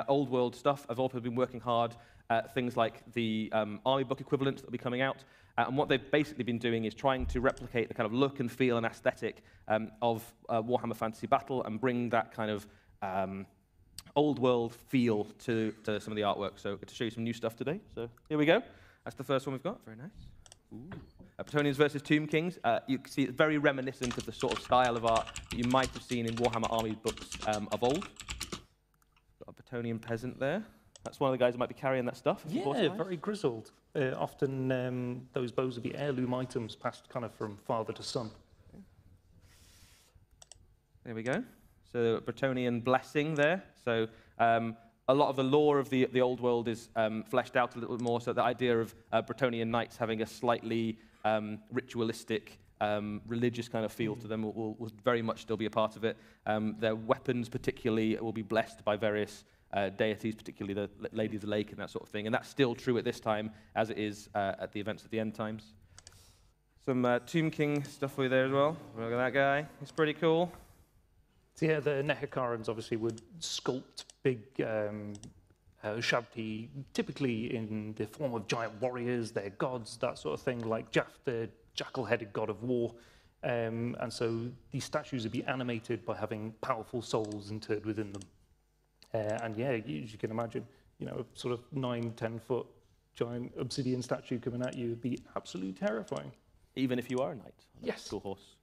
old world stuff. I've also been working hard at things like the army book equivalent that will be coming out. And what they've basically been doing is trying to replicate the kind of look and feel and aesthetic of Warhammer Fantasy Battle and bring that kind of old world feel to some of the artwork. So to show you some new stuff today. So here we go. That's the first one we've got. Very nice. Bretonnians versus Tomb Kings. You can see it's very reminiscent of the sort of style of art that you might have seen in Warhammer army books of old. Got a Bretonnian peasant there. That's one of the guys who might be carrying that stuff. Yeah, very grizzled. Often those bows would be heirloom items passed kind of from father to son. There we go. So Bretonnian blessing there. So a lot of the lore of the old world is fleshed out a little bit more. So the idea of Bretonnian knights having a slightly ritualistic, religious kind of feel to them will very much still be a part of it. Their weapons particularly will be blessed by various deities, particularly the Lady of the Lake and that sort of thing. And that's still true at this time as it is at the events of the end times. Some Tomb King stuff for you there as well. Look at that guy. He's pretty cool. So yeah, the Nehekarans obviously would sculpt big shabti, typically in the form of giant warriors, their gods, that sort of thing, like Jaff, the jackal-headed god of war. And so these statues would be animated by having powerful souls interred within them. And yeah, as you can imagine, you know, a sort of 9-10 foot giant obsidian statue coming at you would be absolutely terrifying. Even if you are a knight. Yes. Cool horse.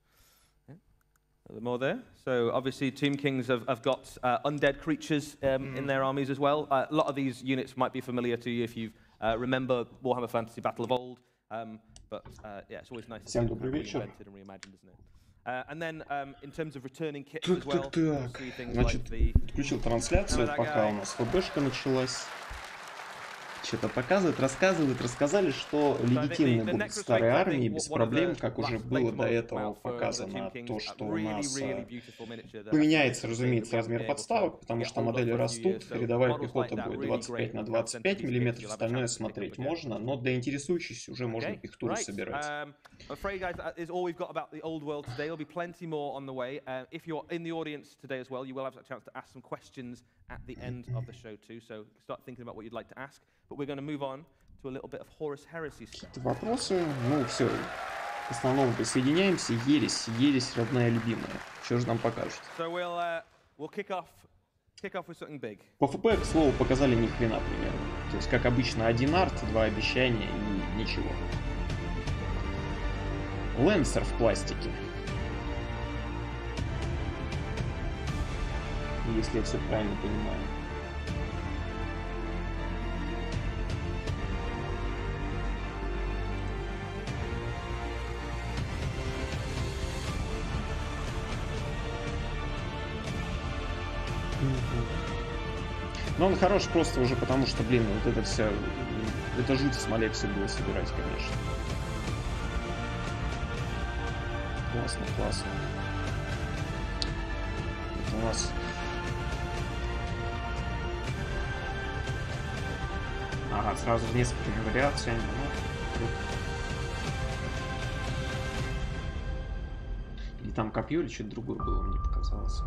Yeah. A little more there. So obviously Tomb Kings have got undead creatures in their armies as well. A lot of these units might be familiar to you if you remember Warhammer Fantasy Battle of old. But yeah, it's always nice to see it reinvented and reimagined, isn't it? And then in terms of returning kits as well, you'll see things like the... Включил трансляцию, пока у нас ФБшка началась. Что-то показывают, рассказывают, рассказали, что легитимны будут старые армии без проблем, как уже было до этого показано, то, что у нас поменяется, разумеется, размер подставок, потому что модели растут, рядовая пехота будет 25 на 25 миллиметров, остальное смотреть можно, но для интересующихся уже можно пехтуру собирать. Afraid, guys, that is all we've got about the old world today. There'll be plenty more on the way. If you're in the audience today as well, you will have a chance to ask some questions at the end of the show too. So start thinking about what you'd like to ask. But we're going to move on to a little bit of Horus heresy stuff. Вопросы? Ну все, к основному присоединяемся. Ересь родная любимая. Что же нам покажут? So we'll kick off with something big. По ФП, к слову, показали ни хрена примерно. То есть, как обычно, один арт, два обещания и ничего. Лансер в пластике. Если я все правильно понимаю. Но он хорош просто уже потому, что, блин, вот это все... Это жуть в смоле все было собирать, конечно. Классно, классно. Это у нас... Ага, сразу с несколькими вариациями. Ну, или там копье, или что-то другое было, мне показалось.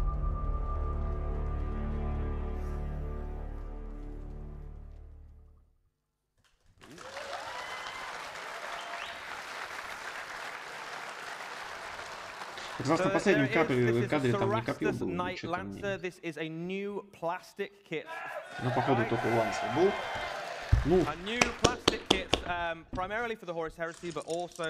Как раз на последнем кадре там не копье было, что-то мне... Но походу только лансер был. Ну,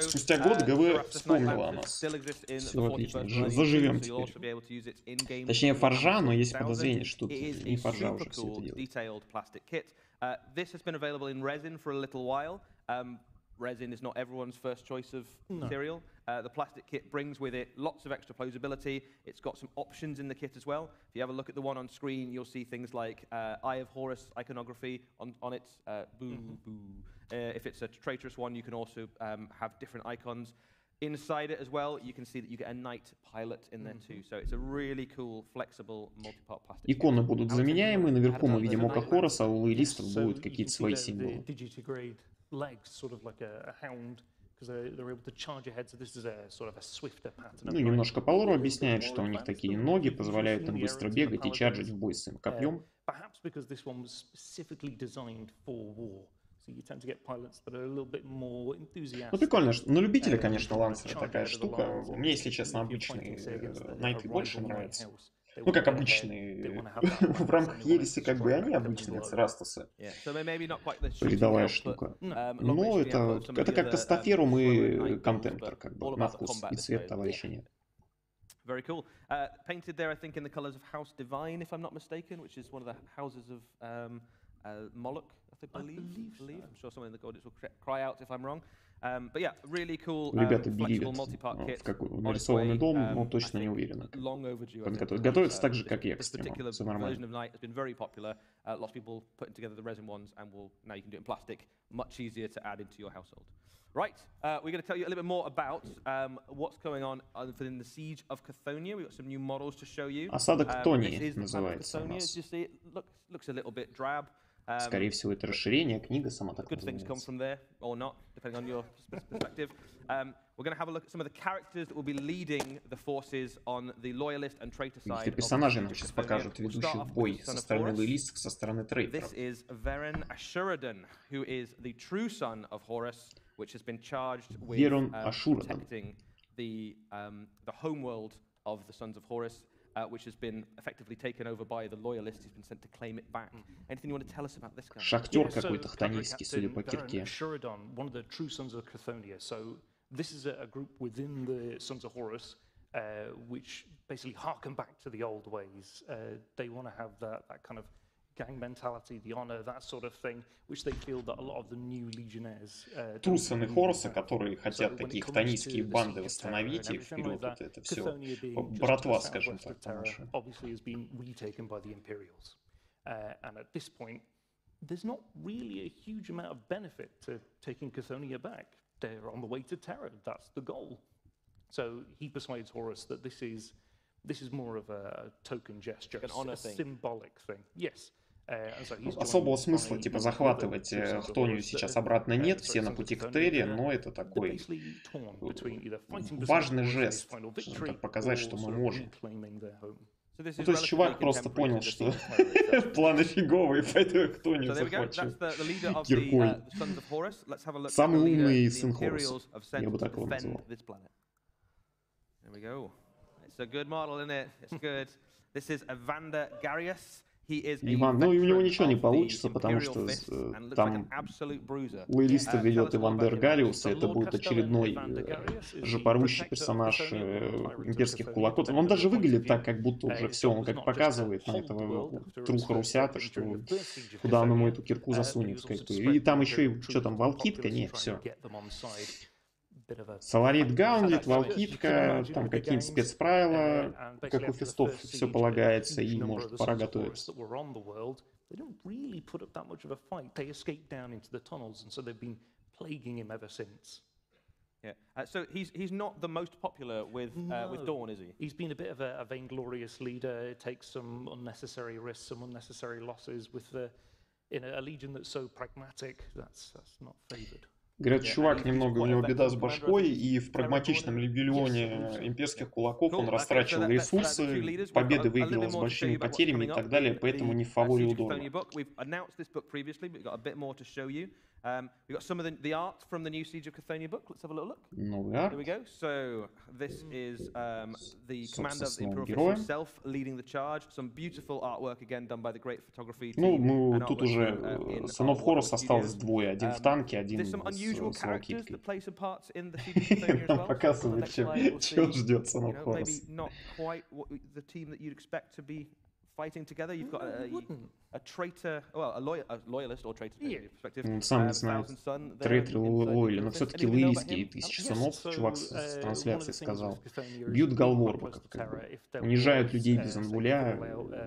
спустя год ГВ вспомнила о нас. Все отлично, заживем теперь. Точнее, форжа, но есть подозрение, что тут не форжа уже все это делает. Resin is not everyone's first choice of material. The plastic kit brings with it lots of extra posability. It's got some options in the kit as well. If you have a look at the one on screen, you'll see things like Eye of Horus iconography on it. If it's a traitorous one, you can also have different icons. Inside it as well, you can see that you get a knight pilot in there too. So it's a really cool, flexible, multi-part plastic. Иконы будут заменяемы. Наверху мы видим око Хоруса, а у лоялистов будут какие-то свои символы. Legs, sort of like a hound, because they're able to charge ahead. So this is a sort of a swifter pattern. Ну, немножко по лору объясняет, что у них такие ноги позволяют им быстро бегать и чарджить в бой с своим копьем. perhaps because this one was specifically designed for war. So you tend to get pilots that are a little bit more enthusiastic. Ну, прикольно, на любителя, конечно, лансера такая штука. Мне, если честно, обычные найты больше нравятся. Ну, как обычные, в рамках Ереси, как бы они обычные, Церастасы. Рядовая штука. Но это как-то Стаферум и Контемптор, как бы, на вкус и цвет товарища нет. Very cool. Painted there, I think, in the colors of House Divine, if I'm not mistaken, which is one of the houses of Moloch, I believe. I'm sure someone in the audience will cry out if I'm wrong. But yeah, really cool, flexible multi-part kit. Нарисованный дом, но точно не уверен. Готовится так же, как и экстремум. Все нормально. Has been very popular. Lots of people putting together the resin ones, and now you can do it in plastic. Much easier to add into your household. Right, we're going to tell you a little bit more about what's going on within the Siege of Cathonia. We've got some new models to show you. Осада Cathonia называется у нас. Looks a little bit drab. Скорее всего, это расширение, книга сама так Good things come from there, or not, depending on your perspective. We're going to have a look at some of the characters that will be leading the forces on the loyalist and traitor side. Какие персонажи нам сейчас покажут, ведущих в бой со стороны лоялистов, со стороны трейтеров. This is Veren Ashuradan, who is the true son of Horus, which has been charged with protecting the homeworld of the sons of Horus. Which has been effectively taken over by the loyalists. He's been sent to claim it back. Anything you want to tell us about this guy? Шахтер какой-то хтонийский, судя по кирке. Ashuradan, one of the true sons of Cathonia. So this is a group within the Sons of Horus, which basically harken back to the old ways. They want to have that kind of gang mentality, the honor, that sort of thing, which they feel that a lot of the new legionnaires. True Son of Horus, которые хотят такие хтонийские банды восстановить и вперед вот это все. Братва, скажем так, наша. Obviously has been retaken by the Imperials. And at this point, there's not really a huge amount of benefit to taking Cathonia back. They're on the way to Terra. That's the goal. So he persuades Horus that this is more of a token gesture, a symbolic thing. Yes. Особого смысла, типа, захватывать Хтонию сейчас обратно нет, все на пути к Терре, но это такой важный жест, чтобы так показать, что мы можем. Ну, то есть чувак просто понял, что планы фиговые, поэтому Хтонию захвачу киркой. Самый умный сын Хоруса, я бы так его назвал. It's a good model, isn't it? It's good. This is Evander Garius. Иван, ну и у него ничего не получится, потому что там лоялистов ведет Эвандер Гариус, и это будет очередной жопорвущий персонаж имперских кулаков. Он даже выглядит так, как будто уже все, он как показывает на этого True Хорусята, что куда он ему эту кирку засунет. И там еще и, что там, волкитка? Нет, все. Саларит Гаунлет, волкитка, там какие-нибудь спецправила, как у фестов все полагается, и может пора готовиться. Yeah. So he's not the most popular with Dawn, is he? He's been a bit of a vainglorious leader. Takes some unnecessary risks, some unnecessary losses with in a legion that's so pragmatic. That's not favoured. Говорят, чувак, немного у него беда с башкой, и в прагматичном легионе имперских кулаков он растрачивал ресурсы, победы выигрывал с большими потерями и так далее, поэтому не в фаворе у Дона. We've got some of the art from the new Siege of Cathonia book. Let's have a little look. Новый арт. Here we go. So this is the commander of the Imperial himself leading the charge. Some beautiful artwork again done by the great photography team. Ну, тут уже Son of Horus осталось двое. Один в танке, один с волкиткой. Нам показывают, чего ждет Son of Horus. Maybe not quite the team that you'd expect to be fighting together. You've got a traitor, well, a loyalist or traitor perspective. Сам не знаю, трейтер лояли, но все-таки лоялистские 1000 сынов, чувак с трансляции сказал. Бьют галворбаков, как бы. Унижают людей без анвуля.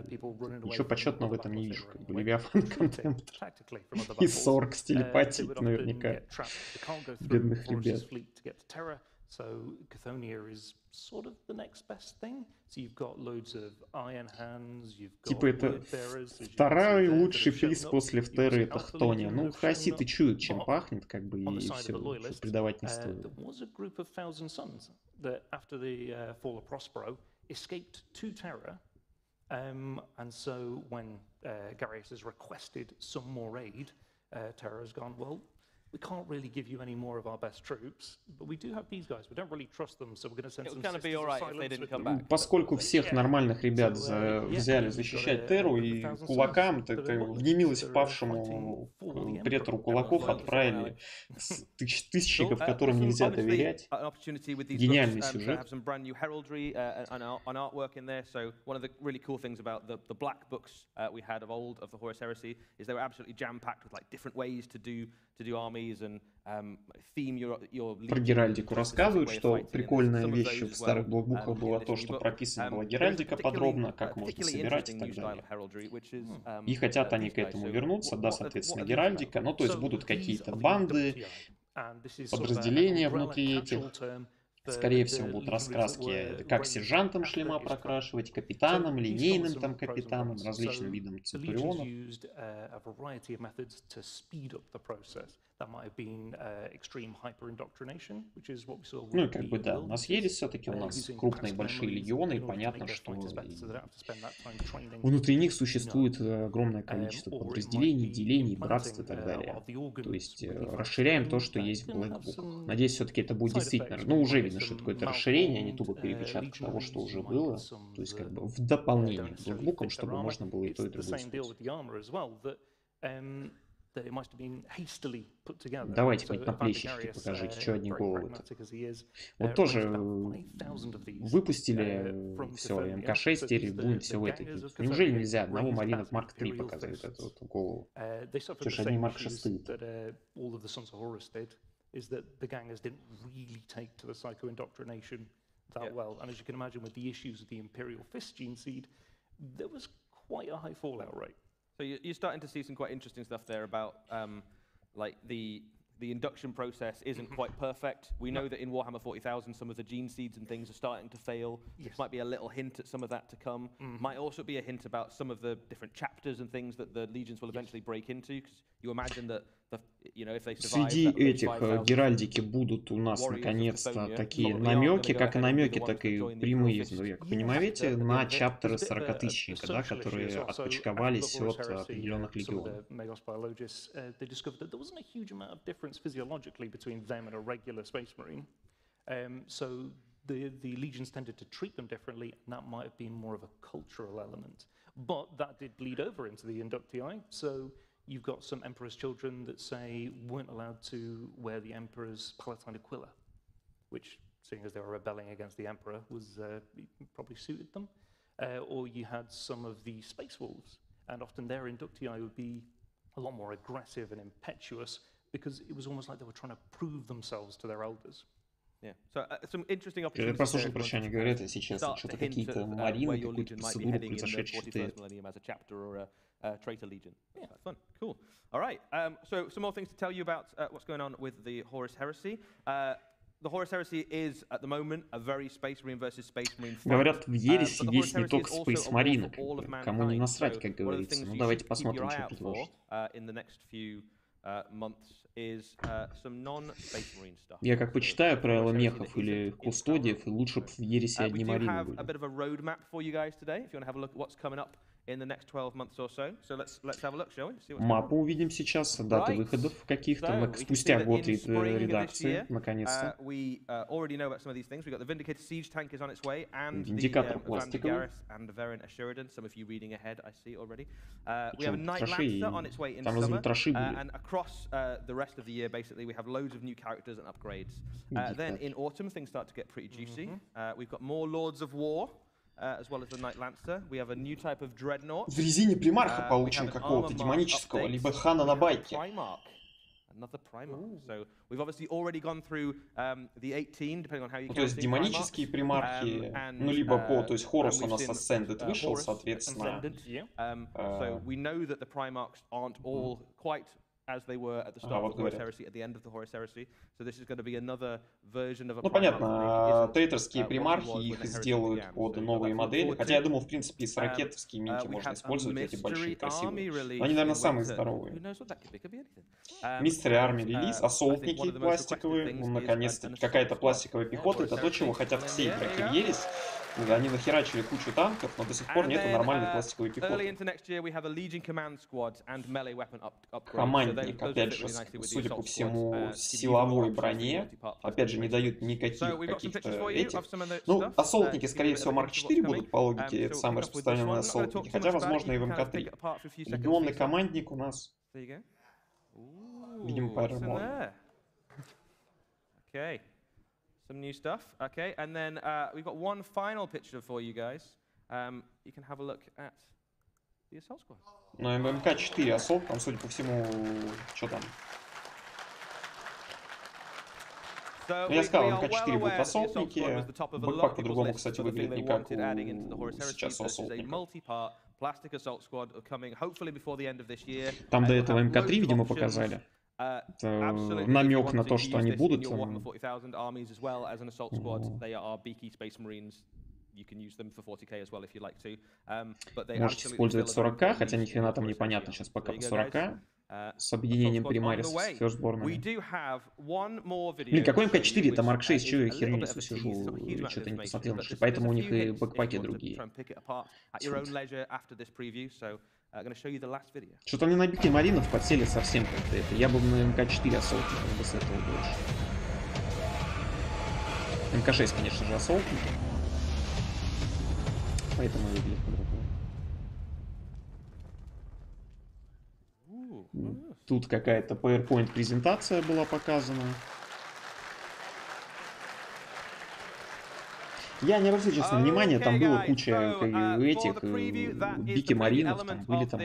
Ничего почетного в этом не вижу. Как бы Левиафан Контемптор. И Сорг с телепатией наверняка. Бедных ребят. So Cathonia is sort of the next best thing. So you've got loads of iron hands, you've got типа это второй лучший приз после Втеры это Хтония. Ну, хаоситы чуют, чем пахнет, как бы, и все, придавать не стоит. There was a group of Thousand Sons that after the fall of Prospero escaped to Terra. And so when Garius has requested some more aid, Terra has gone, well, we can't really give you any more of our best troops, but we do have these guys. We don't really trust them, so we're going to send some sisters of silence with them. Поскольку всех нормальных ребят взяли защищать Терру, и кулакам, в впавшему претору кулаков отправили тысячников, которым нельзя доверять. Гениальный сюжет. One of the really cool things about the black books we had of old of the Horus Heresy is they were absolutely jam-packed with like different ways to do armies and theme your Про Геральдику рассказывают, что прикольная вещь в старых блокбуках была то, что прописана была Геральдика подробно, как можно собирать и так далее. И хотят они к этому вернуться, да, соответственно, Геральдика, ну то есть будут какие-то банды, подразделения внутри этих. Скорее всего, будут раскраски, как сержантам шлема прокрашивать, капитанам, линейным там капитанам, различным видам центурионов. Ну и как бы да, у нас Ересь все-таки, у нас крупные большие легионы, и понятно, что внутри них существует огромное количество подразделений, делений, братств и так далее. То есть расширяем то, что есть в блэкбуках. Надеюсь, все-таки это будет действительно, ну уже видно, что это какое-то расширение, а не тупо перепечатка того, что уже было. То есть как бы в дополнение к блэкбукам, чтобы можно было и то, и другое использовать. Давайте хоть наплечники покажите, что одни головы-то. Вот тоже выпустили все, МК-6, теперь будем все в этой. Неужели нельзя одного Маринок Марк 3 показать, вот эту вот голову? Что ж одни Марк 6. Is that the gangers didn't really take to the psycho-indoctrination that well. And as you can imagine, with the issues of the Imperial Fist gene seed, there was quite a high fallout rate. So you're starting to see some quite interesting stuff there about like the induction process isn't quite perfect. We know that in Warhammer 40,000, some of the gene seeds and things are starting to fail. Yes. This might be a little hint at some of that to come. Might also be a hint about some of the different chapters and things that the legions will eventually break into. Because you imagine that, if they survive, среди этих Геральдики будут у нас наконец-то такие намеки, как и намеки, так и прямые, как понимаете, на чаптеры 40-тысячника, да, которые отпочковались от определенных легионов. So the legions tended to treat them differently, and that might have been more of a cultural element. But that did bleed over into the Inductii, so you've got some Emperor's children that say weren't allowed to wear the Emperor's Palatine Aquila, which, seeing as they were rebelling against the Emperor, was probably suited them. Or you had some of the Space Wolves, and often their Inductii would be a lot more aggressive and impetuous because it was almost like they were trying to prove themselves to their elders. Yeah. So, some interesting opportunities. Я послушал, про что они говорят, если честно, что-то какие-то марины, какую-то процедуру, произошедшую traitor legion. Yeah, fun, cool. All right, so some more things to tell you about what's going on with the Horus Heresy. The Horus Heresy is, at the moment, a very Space Marine versus Space Marine fight. Говорят, в Ереси есть не только Space Marine, кому не насрать, как говорится. Ну, давайте посмотрим, что предложат. In the next few months is some non-Space Marine stuff. Я как почитаю правила мехов или кустодиев, лучше бы в Ереси одни Марины были. A bit of a roadmap for you guys today, if you want to have a look at what's coming up in the next 12 months or so. So let's have a look, shall we? See what's Мапу увидим сейчас, даты выходов каких-то, спустя год редакции, наконец-то. We already know about some of these things. We've got the Vindicator Siege tank is on its way, and Индикатор the Evander пластиковый. Garius and Variant Assuredon. Some of you reading ahead, I see already. We have a Knight Lancer on its way in summer, and across the rest of the year, basically, we have loads of new characters and upgrades. Then in autumn, things start to get pretty juicy. We've got more Lords of War. As well as the Knight Lancer. We have a new type of dreadnought. В резине примарха получим какого-то демонического, либо хана на байке. Another Primarch. So we've obviously already gone through the 18, depending on how you count. То есть демонические примархи, ну либо по, то есть Хорус у нас Ascended вышел, соответственно. So we know that the Primarchs aren't all quite as they were at the start of the Horus Heresy, at the end of the Horus Heresy. So this is going to be another version of a. Ну понятно, трейторские примархи их сделают под новые модели. Хотя я думал, в принципе, и с ракетовские минки можно использовать эти большие красивые. Но они, наверное, самые здоровые. Mystery Army релиз, ассолтники пластиковые. Ну, наконец-то какая-то пластиковая пехота. Это то, чего хотят все игроки в Ересь. Они нахерачили кучу танков, но до сих пор нету нормальной пластиковой пехоты. Командник, опять же, судя по всему, силовой броне. Опять же, не дают никаких каких-то этих. Ну, ассолтники, скорее всего, Марк 4 будут по логике, это самые распространенные ассолтники. Хотя, возможно, и в МК-3. Легионный командник у нас. Видимо, по РМО. Some new stuff. Okay, and then we've got one final picture for you guys. You can have a look at the assault squad. Ну, МК-4 ассолт, там, судя по всему, что там? Я сказал, МК-4 будут ассолтники. Бэкпак по-другому, кстати, выглядит не как сейчас у ассолтников. Там до этого МК-3, видимо, показали. Намек на то, что они будут. Можете использовать 40к, хотя ни хрена там непонятно сейчас пока по 40к. С объединением Примарис с ферстборнами. Блин, какой МК-4? Это Марк 6, что я херню несу, сижу, что-то не посмотрел. Поэтому у них и бэкпаки другие. Что-то они на Бики Маринов подсели совсем как-то это. Я бы на МК-4 ассолтников бы с этого больше. МК-6, конечно же, ассолтники. Поэтому выглядит по-другому. Тут какая-то PowerPoint презентация была показана. Я не обратил, честно, внимания, там было куча этих Бики Маринов, там были там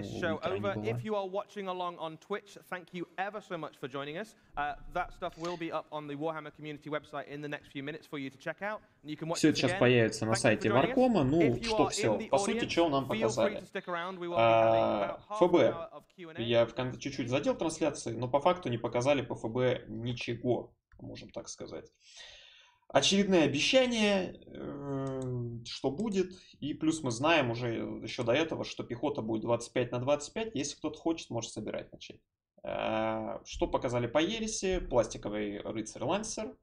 Все это сейчас появится на сайте Варкома. Ну, что все. По сути, что нам показали? ФБ. Я чуть-чуть задел трансляции, но по факту не показали по ФБ ничего, можем так сказать. Очередные обещания, что будет, и плюс мы знаем уже еще до этого, что пехота будет 25 на 25, если кто-то хочет, может собирать начать. Что показали по Ереси? Пластиковый рыцарь лансер,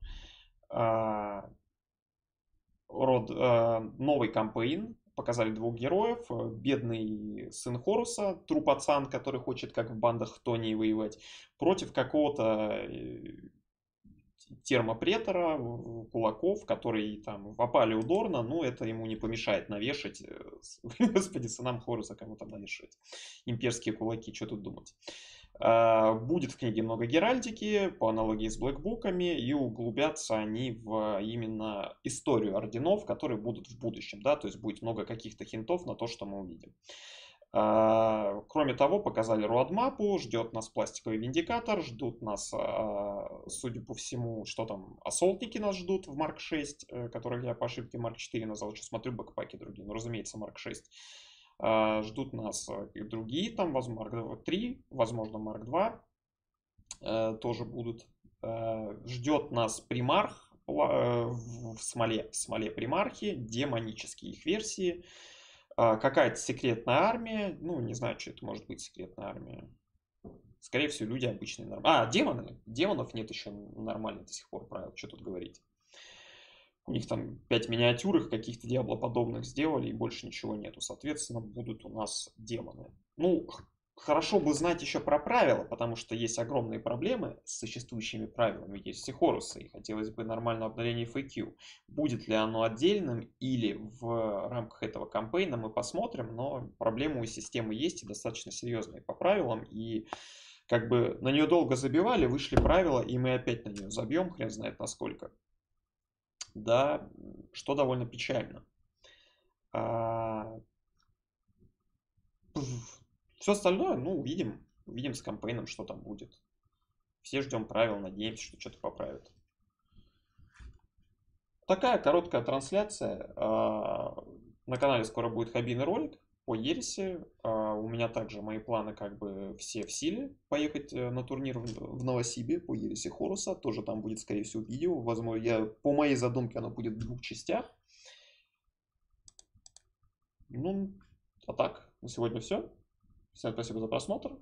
новый кампейн, показали двух героев, бедный сын Хоруса, тру пацан, который хочет как в бандах Хтонии воевать, против какого-то термопретора, кулаков, которые там в опале удорно, но это ему не помешает навешать, господи, сынам Хоруса кому там навешивать, имперские кулаки, что тут думать. Будет в книге много геральдики, по аналогии с блэкбуками, и углубятся они в именно историю орденов, которые будут в будущем, да, то есть будет много каких-то хинтов на то, что мы увидим. Кроме того, показали роадмапу, ждет нас пластиковый виндикатор, ждут нас, судя по всему, что там, ассолтники нас ждут в Марк 6, которых я по ошибке Марк 4 назвал, сейчас смотрю бэкпаки другие, но разумеется Марк 6. Ждут нас и другие, там, возможно, Марк 3, возможно, Марк 2 тоже будут. Ждет нас примарх в смоле примархи, демонические их версии. Какая-то секретная армия. Ну, не знаю, что это может быть секретная армия. Скорее всего, люди обычные. Демоны. Демонов нет еще нормально до сих пор, правил. Что тут говорить. У них там 5 миниатюр, их каких-то диаблоподобных сделали, и больше ничего нету. Соответственно, будут у нас демоны. Ну, хорошо бы знать еще про правила, потому что есть огромные проблемы с существующими правилами. Есть и Хоруса, и хотелось бы нормального обновления FAQ. Будет ли оно отдельным или в рамках этого кампейна, мы посмотрим, но проблемы у системы есть и достаточно серьезные по правилам, и как бы на нее долго забивали, вышли правила, и мы опять на нее забьем, хрен знает насколько. Да, что довольно печально. Все остальное, ну, увидим с кампейном, что там будет. Все ждем правил, надеемся, что что-то поправят. Такая короткая трансляция. На канале скоро будет хоббийный ролик по Ереси. У меня также мои планы как бы все в силе. Поехать на турнир в Новосибе по Ереси Хоруса. Тоже там будет, скорее всего, видео. Возможно, по моей задумке оно будет в 2 частях. Ну, а так, на сегодня все. Всем спасибо за просмотр.